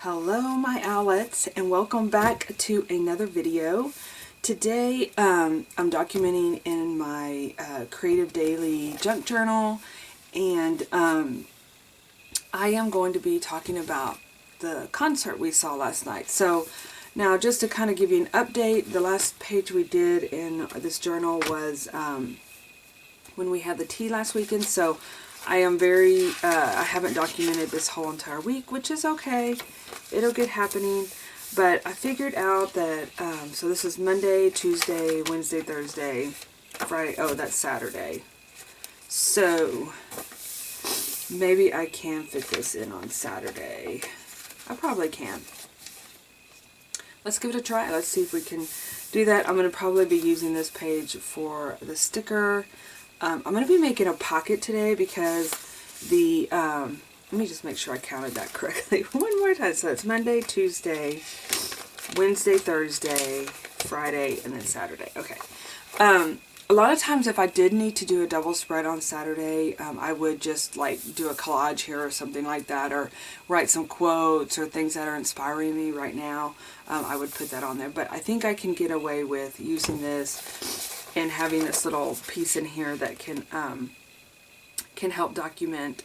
Hello my Owlettes, and welcome back to another video. Today I'm documenting in my Creative Daily Junk Journal, and I am going to be talking about the concert we saw last night. So now, just to kind of give you an update, the last page we did in this journal was when we had the tea last weekend. So I am I haven't documented this whole entire week, which is okay. It'll get happening. But I figured out that, so this is Monday, Tuesday, Wednesday, Thursday, Friday. Oh, that's Saturday. So maybe I can fit this in on Saturday. I probably can. Let's give it a try. Let's see if we can do that. I'm going to probably be using this page for the sticker. I'm going to be making a pocket today because the, let me just make sure I counted that correctly one more time. So it's Monday, Tuesday, Wednesday, Thursday, Friday, and then Saturday. Okay. A lot of times if I did need to do a double spread on Saturday, I would just like do a collage here or something like that, or write some quotes or things that are inspiring me right now. I would put that on there. But I think I can get away with using this and having this little piece in here that can help document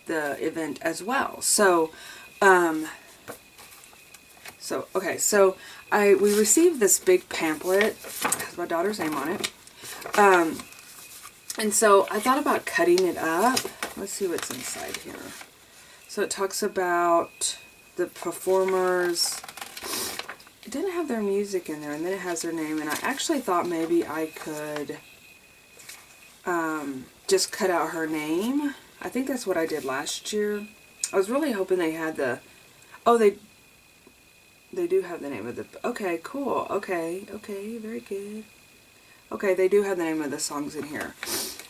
the event as well. So, okay, so we received this big pamphlet. It has my daughter's name on it. And so I thought about cutting it up. Let's see what's inside here. So it talks about the performers. It didn't have their music in there, and then it has their name, and I actually thought maybe I could just cut out her name. I think that's what I did last year. I was really hoping they had the, oh, they do have the name of the, okay, cool, okay, very good. Okay, they do have the name of the songs in here,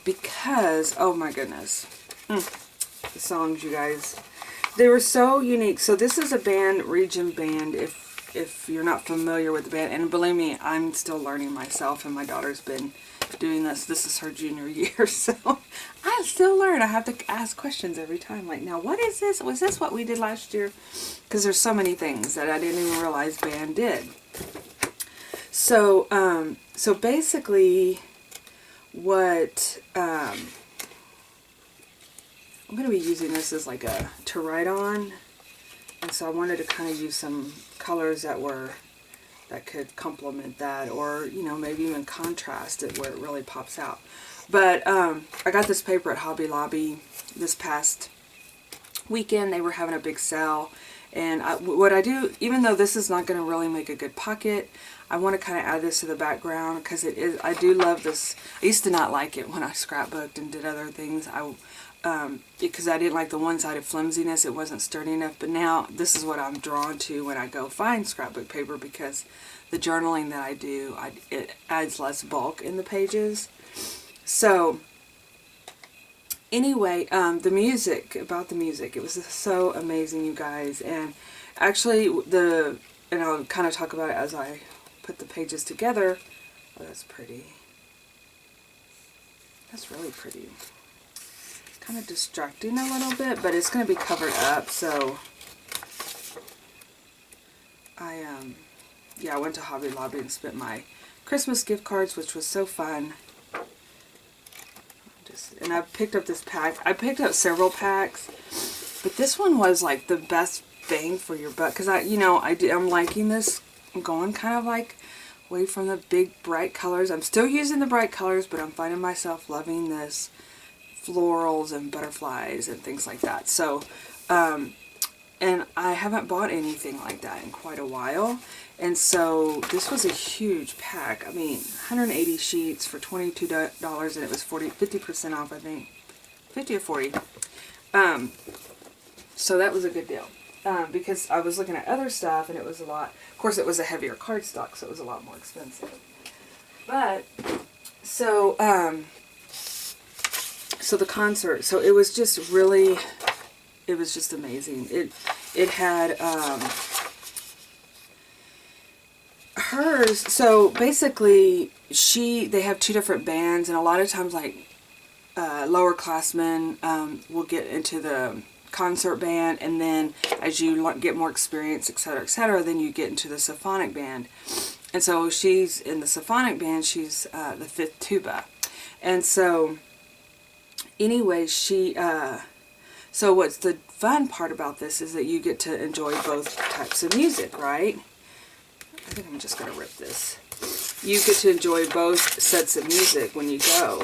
because, oh my goodness, the songs, you guys, they were so unique. So this is a band, Region Band, if you're not familiar with the band, and believe me, I'm still learning myself, and my daughter's been doing this. This is her junior year, so I still learn. I have to ask questions every time, like, now what is this? Was this what we did last year? Because there's so many things that I didn't even realize band did. So, so basically, what I'm going to be using this as like to write on. And so I wanted to kind of use some colors that could complement that, or, you know, maybe even contrast it where it really pops out. But I got this paper at Hobby Lobby this past weekend. They were having a big sale. And what I do, even though this is not going to really make a good pocket, I want to kind of add this to the background because it is. I do love this. I used to not like it when I scrapbooked and did other things. Because I didn't like the one-sided flimsiness, it wasn't sturdy enough, but now this is what I'm drawn to when I go find scrapbook paper, because the journaling that I do, it adds less bulk in the pages. So anyway, the music, it was so amazing, you guys, and actually and I'll kind of talk about it as I put the pages together. Oh, that's pretty. That's really pretty. Kind of distracting a little bit, but it's going to be covered up. So I went to Hobby Lobby and spent my Christmas gift cards, which was so fun. And I picked up this pack. I picked up several packs, but this one was like the best bang for your buck, because I'm liking this. I'm going kind of like away from the big bright colors. I'm still using the bright colors, but I'm finding myself loving this florals and butterflies and things like that. So, and I haven't bought anything like that in quite a while. And so this was a huge pack. I mean, 180 sheets for $22, and it was 50% off, I think. 50 or 40. So that was a good deal. Because I was looking at other stuff, and it was a lot. Of course, it was a heavier cardstock, so it was a lot more expensive. But, so the concert, so it was just really, it was just amazing. It had, hers, so basically, they have two different bands, and a lot of times, like, lower classmen will get into the concert band, and then as you get more experience, etc., then you get into the symphonic band. And so she's in the symphonic band, she's the 5th tuba. And so anyway, so what's the fun part about this is that you get to enjoy both types of music, right? I think I'm just going to rip this. You get to enjoy both sets of music when you go.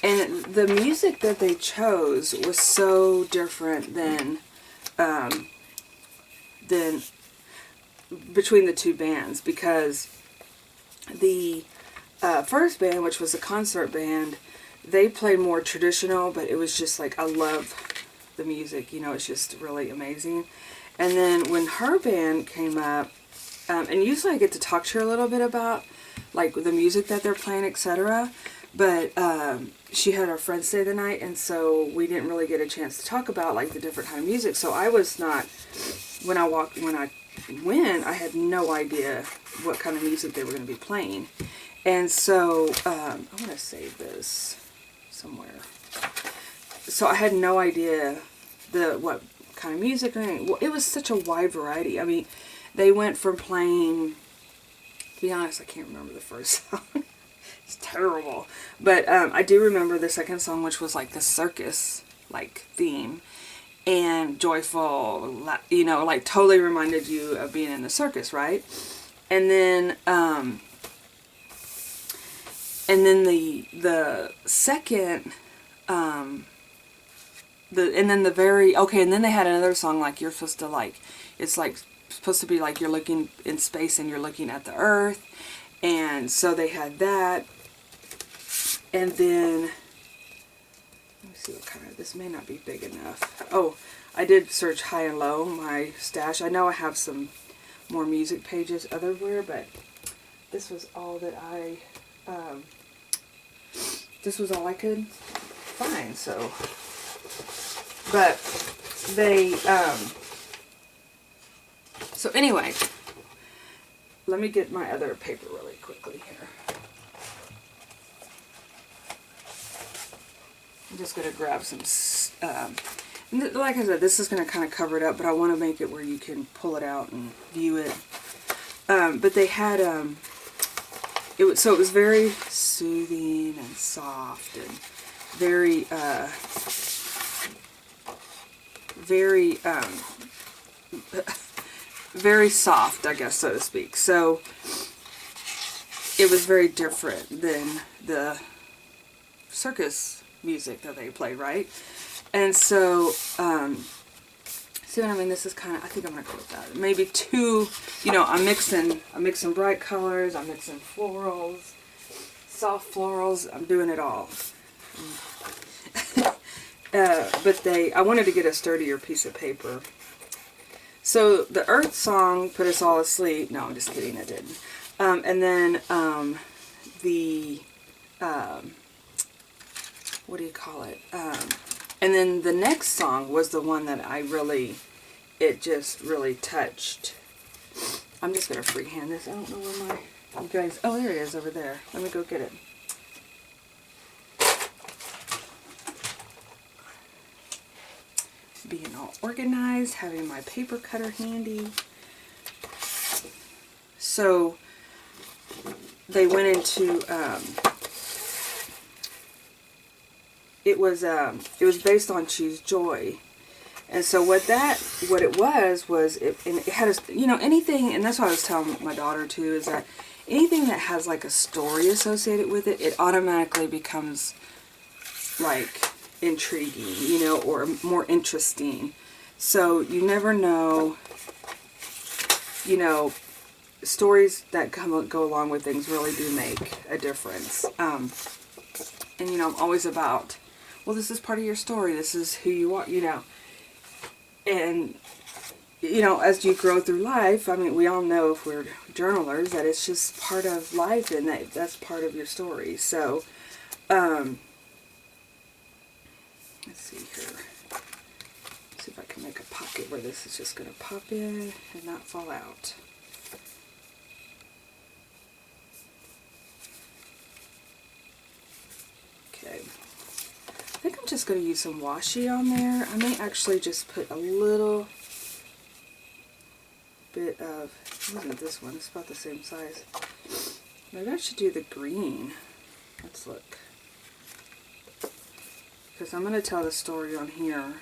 And the music that they chose was so different than between the two bands, because the first band, which was a concert band, they played more traditional, but it was just like, I love the music, you know, it's just really amazing. And then when her band came up, and usually I get to talk to her a little bit about like the music that they're playing, etc. But she had her friends stay the night, and so we didn't really get a chance to talk about like the different kind of music. So I was not, when I went, I had no idea what kind of music they were going to be playing. And so I'm going to save this somewhere. So I had no idea what kind of music or anything. Well, it was such a wide variety. I mean, they went from playing, to be honest, I can't remember the first song. It's terrible. But I do remember the second song, which was like the circus like theme, and joyful, you know, like totally reminded you of being in the circus, right? And then the second and then they had another song like you're supposed to like, it's like supposed to be like you're looking in space and you're looking at the earth. And so they had that. And then let me see what kind of, this may not be big enough. Oh, I did search high and low, my stash. I know I have some more music pages otherwhere, but this was all that this was all I could find. So, but they so anyway, let me get my other paper really quickly here. I'm just going to grab some, like I said, this is going to kind of cover it up, but I want to make it where you can pull it out and view it. But they had, so it was very soothing and soft and very, very soft, I guess, so to speak. So it was very different than the circus music that they played, right? And so, see what I mean? This is kind of, I think I'm going to go with that. Maybe two, you know, I'm mixing bright colors, I'm mixing florals, soft florals, I'm doing it all. But I wanted to get a sturdier piece of paper. So the Earth song put us all asleep. No, I'm just kidding, it didn't. And then what do you call it? And then the next song was the one that it just really touched. I'm just going to freehand this. I don't know where you guys, oh, there it is over there. Let me go get it. Being all organized, having my paper cutter handy. So they went into, it was based on Choose Joy. And so what it was it had a, you know, anything, and that's what I was telling my daughter too, is that anything that has like a story associated with it, it automatically becomes like intriguing, you know, or more interesting. So you never know, you know, stories that go along with things really do make a difference. And you know, I'm always about, well, this is part of your story, this is who you are, you know. And you know, as you grow through life, I mean, we all know if we're journalers that it's just part of life, and that's part of your story. So let's see here. See if I can make a pocket where this is just going to pop in and not fall out. Okay. I think I'm just just going to use some washi on there. I may actually just put a little bit of, isn't this one? It's about the same size. Maybe I should do the green. Let's look. Because I'm going to tell the story on here.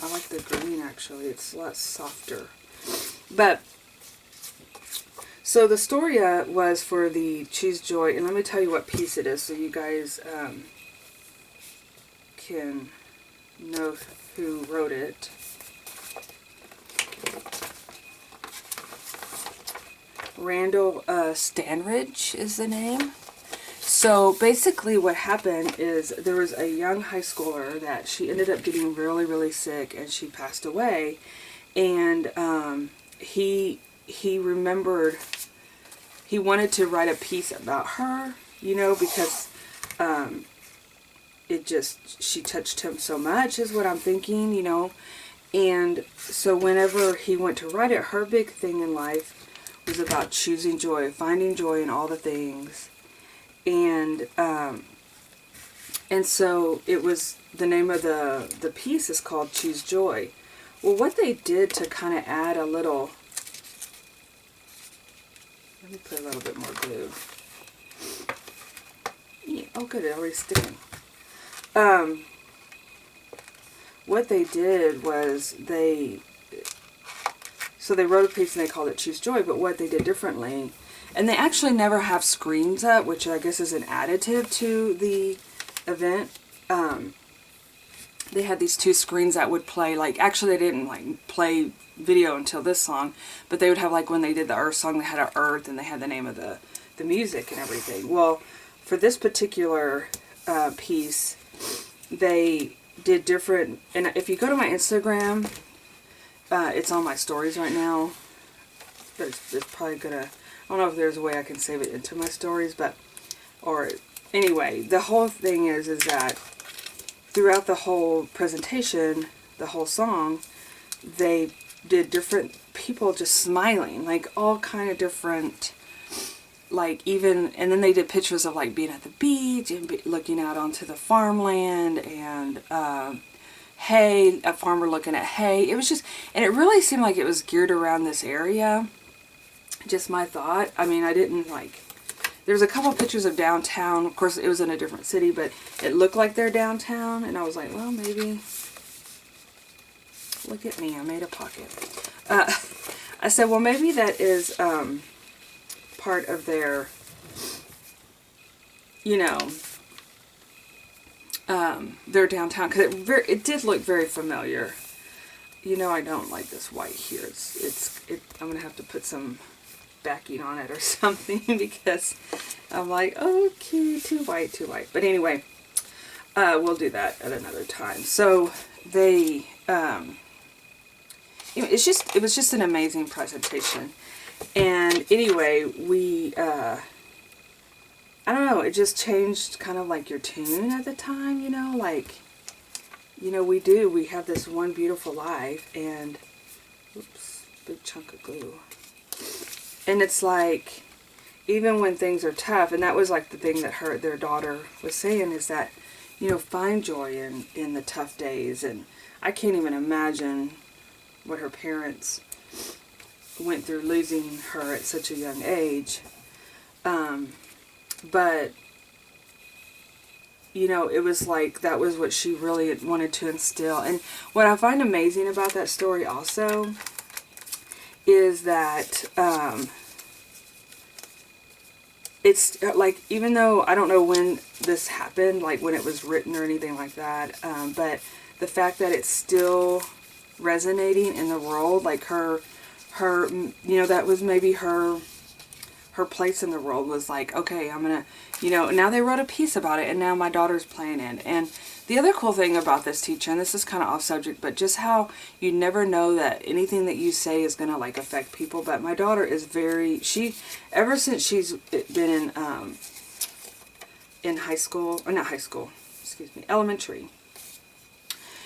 I like the green actually. It's a lot softer. But, so the story was for the Choose Joy. And let me tell you what piece it is so you guys can know who wrote it. Randall Stanridge is the name. So basically what happened is there was a young high schooler that she ended up getting really, really sick and she passed away. And he remembered, he wanted to write a piece about her, you know, because she touched him so much is what I'm thinking, you know. And so whenever he went to write it, her big thing in life was about choosing joy, finding joy in all the things. And so it was, the name of the piece is called Choose Joy. Well, what they did to kind of add a little, let me put a little bit more glue. Yeah, oh good, it already sticking. What they did was they wrote a piece and they called it Choose Joy, but what they did differently, and they actually never have screens up, which I guess is an additive to the event. They had these two screens that would play, like, actually they didn't like play video until this song, but they would have, like, when they did the Earth song, they had an Earth and they had the name of the music and everything. Well, for this particular piece, they did different, and if you go to my Instagram, it's on my stories right now, but it's probably gonna, I don't know if there's a way I can save it into my stories, but, or, anyway, the whole thing is that throughout the whole presentation, the whole song, they did different people just smiling, like all kind of different, like even, and then they did pictures of like being at the beach and looking out onto the farmland and hay, a farmer looking at hay. It was just, and it really seemed like it was geared around this area. Just my thought. I mean, I didn't like, there's a couple pictures of downtown. Of course, it was in a different city, but it looked like they're downtown. And I was like, well, maybe, look at me, I made a pocket. I said, well, maybe that is part of their, you know, their downtown, because it did look very familiar. You know, I don't like this white here. I'm gonna have to put some backing on it or something because I'm like, okay, too white. But anyway, we'll do that at another time. So they, it was just an amazing presentation. And anyway, we, I don't know, it just changed kind of like your tune at the time, you know, like, you know, we have this one beautiful life, and, oops, big chunk of glue. And it's like, even when things are tough, and that was like the thing that their daughter was saying, is that, you know, find joy in the tough days. And I can't even imagine what her parents went through losing her at such a young age. But, you know, it was like, that was what she really wanted to instill. And what I find amazing about that story also is that, it's like, even though I don't know when this happened, like when it was written or anything like that, but the fact that it's still resonating in the world, like her, you know, that was maybe her place in the world was like, okay, I'm gonna, you know, now they wrote a piece about it and now my daughter's playing it. And the other cool thing about this teacher, and this is kind of off subject, but just how you never know that anything that you say is gonna like affect people. But my daughter is very, ever since she's been in high school, or not high school, excuse me, elementary,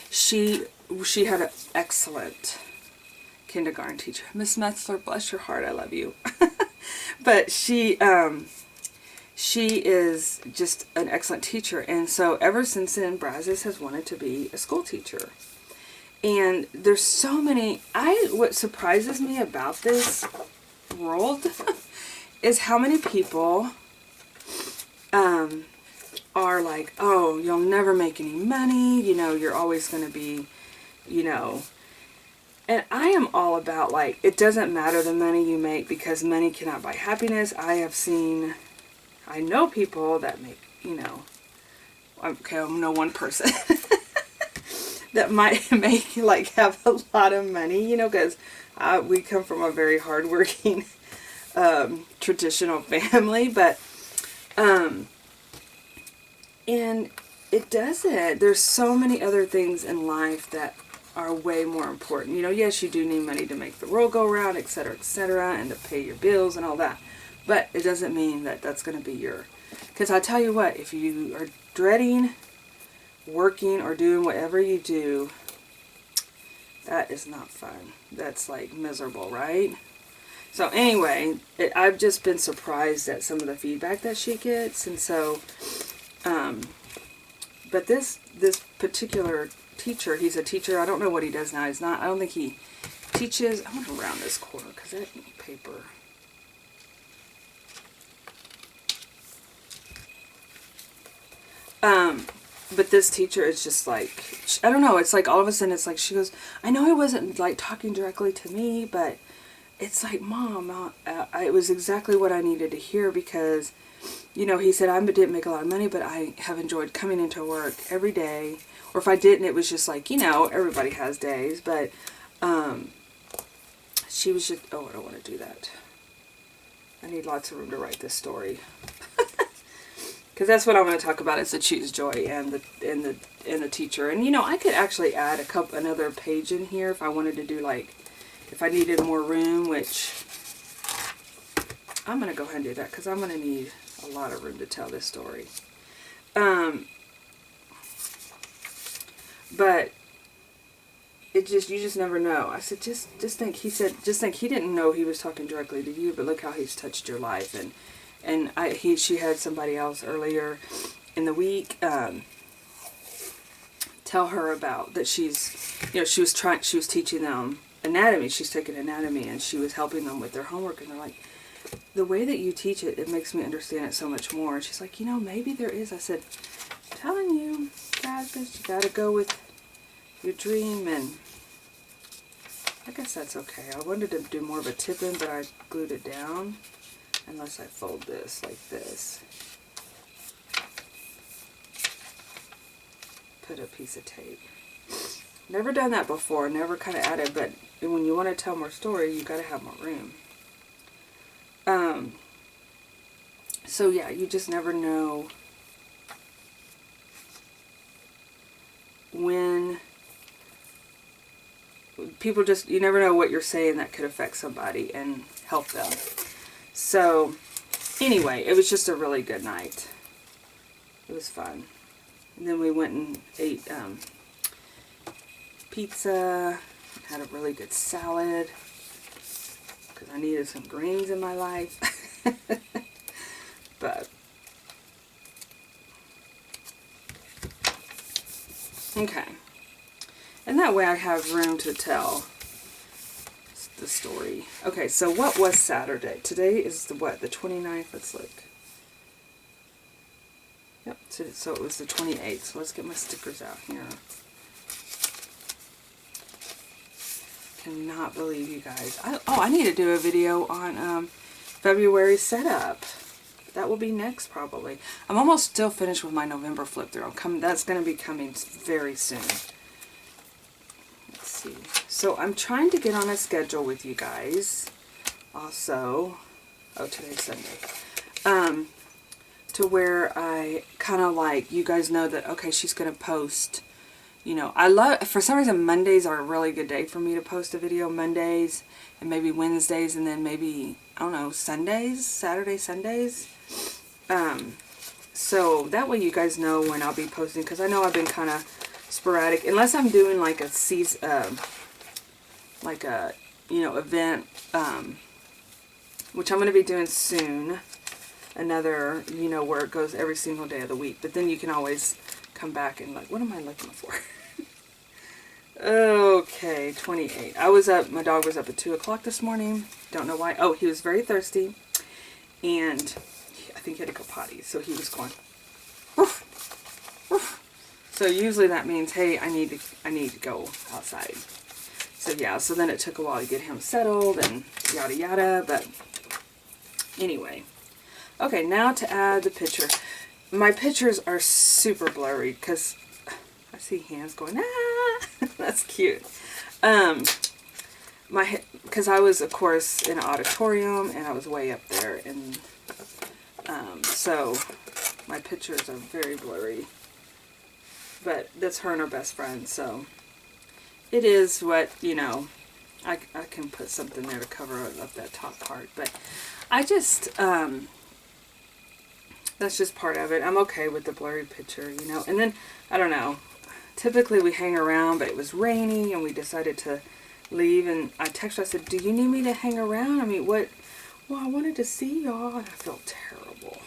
she had an excellent kindergarten teacher. Miss Metzler, bless your heart, I love you. But she she is just an excellent teacher. And so ever since then, Brazos has wanted to be a school teacher. And there's so many, what surprises me about this world is how many people are like, oh, you'll never make any money, you know, you're always going to be, you know. And I am all about, like, it doesn't matter the money you make, because money cannot buy happiness. I know people that make, you know, okay, I know one person that might make, like, have a lot of money, you know, because we come from a very hardworking, traditional family, but, and it doesn't. There's so many other things in life that are way more important. You know, yes, you do need money to make the world go around, etc., and to pay your bills and all that. But it doesn't mean that that's going to be your... Because I tell you what, if you are dreading working or doing whatever you do, that is not fun. That's like miserable, right? So anyway, I've just been surprised at some of the feedback that she gets. And so, but this particular teacher, he's a teacher. I don't know what he does now. I don't think he teaches. I want to round this corner because that paper... But this teacher is just like, I don't know, it's like all of a sudden it's like, she goes, I know he wasn't like talking directly to me, but it's like, Mom, it was exactly what I needed to hear, because, you know, he said, I didn't make a lot of money, but I have enjoyed coming into work every day. Or if I didn't, it was just like, you know, everybody has days, but, she was just, oh, I don't want to do that. I need lots of room to write this story. Because that's what I want to talk about, is the choose joy and the teacher. And you know, I could actually add another page in here if I wanted to do, like, if I needed more room, which I'm going to go ahead and do that because I'm going to need a lot of room to tell this story. But it just, you just never know. I said, just think, he said, just think he didn't know he was talking directly to you, but look how he's touched your life. And she had somebody else earlier in the week tell her about that she's, you know, she was teaching them anatomy. She's taking anatomy, and she was helping them with their homework. And they're like, the way that you teach it, it makes me understand it so much more. And she's like, you know, maybe there is. I said, I'm telling you, guys, you got to go with your dream. And I guess that's okay. I wanted to do more of a tip in, but I glued it down. Unless I fold this like this. Put a piece of tape. Never done that before. Never kind of added, but when you want to tell more story, you got to have more room. So yeah, you just never know when people just, you never know what you're saying that could affect somebody and help them. So, anyway, it was just a really good night. It was fun. And then we went and ate pizza, had a really good salad, because I needed some greens in my life. But, okay. And that way I have room to tell the story. Okay, so what was Saturday? Today is the what? The 29th? Let's look. Yep, so it was the 28th. So let's get my stickers out here. Cannot believe you guys. I need to do a video on February setup. That will be next probably. I'm almost still finished with my November flip through. That's going to be coming very soon. See. So I'm trying to get on a schedule with you guys also, oh, today's Sunday, to where I kind of like, you guys know that, okay, she's going to post, you know, for some reason Mondays are a really good day for me to post a video. Mondays and maybe Wednesdays, and then maybe, I don't know, Sundays, Saturday, Sundays. So that way you guys know when I'll be posting, because I know I've been kind of sporadic, unless I'm doing like a season, like a, you know, event, which I'm going to be doing soon. another, you know, where it goes every single day of the week. But then you can always come back and like, what am I looking for? Okay, 28. I was up, my dog was up at 2 o'clock this morning. Don't know why. Oh, he was very thirsty. And I think he had to go potty. So he was going, woof, woof. So usually that means, hey, I need to go outside. So yeah, so then it took a while to get him settled and yada yada, but anyway. Okay, now to add the picture. My pictures are super blurry because I see hands going, ah, that's cute. Because I was, of course, in an auditorium and I was way up there, and so my pictures are very blurry. But that's her and her best friend, so it is what, you know, I can put something there to cover up that top part. But I just, that's just part of it. I'm okay with the blurry picture, you know. And then, I don't know, typically we hang around, but it was raining and we decided to leave. And I texted her, I said, do you need me to hang around? I mean, what? Well, I wanted to see y'all. And I felt terrible.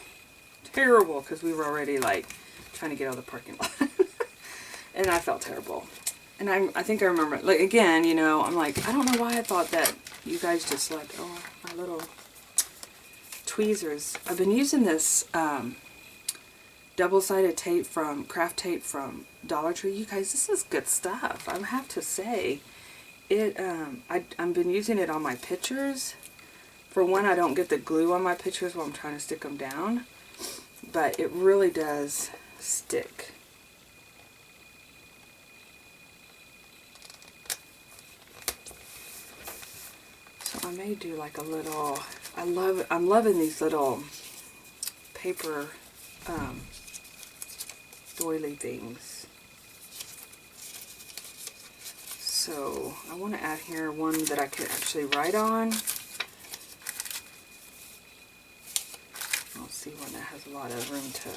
Terrible, because we were already, like, trying to get out of the parking lot. And I felt terrible. And I think I remember, like, again, you know, I'm like, I don't know why I thought that you guys just like, oh, my little tweezers. I've been using this double-sided tape from, craft tape from Dollar Tree. You guys, this is good stuff. I have to say, it. I've been using it on my pictures. For one, I don't get the glue on my pictures while I'm trying to stick them down, but it really does stick. So I may do like a little. I'm loving these little paper doily things. So I want to add here one that I can actually write on. I'll see one that has a lot of room to,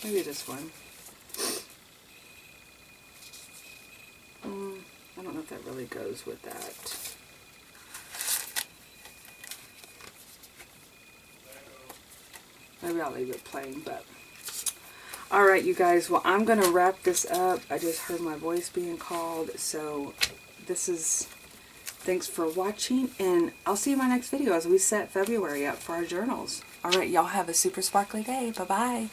maybe this one. I don't know if that really goes with that. Maybe I'll leave it plain, but alright, you guys, well, I'm going to wrap this up. I just heard my voice being called, so this is, thanks for watching, and I'll see you in my next video as we set February up for our journals. Alright, y'all have a super sparkly day. Bye-bye.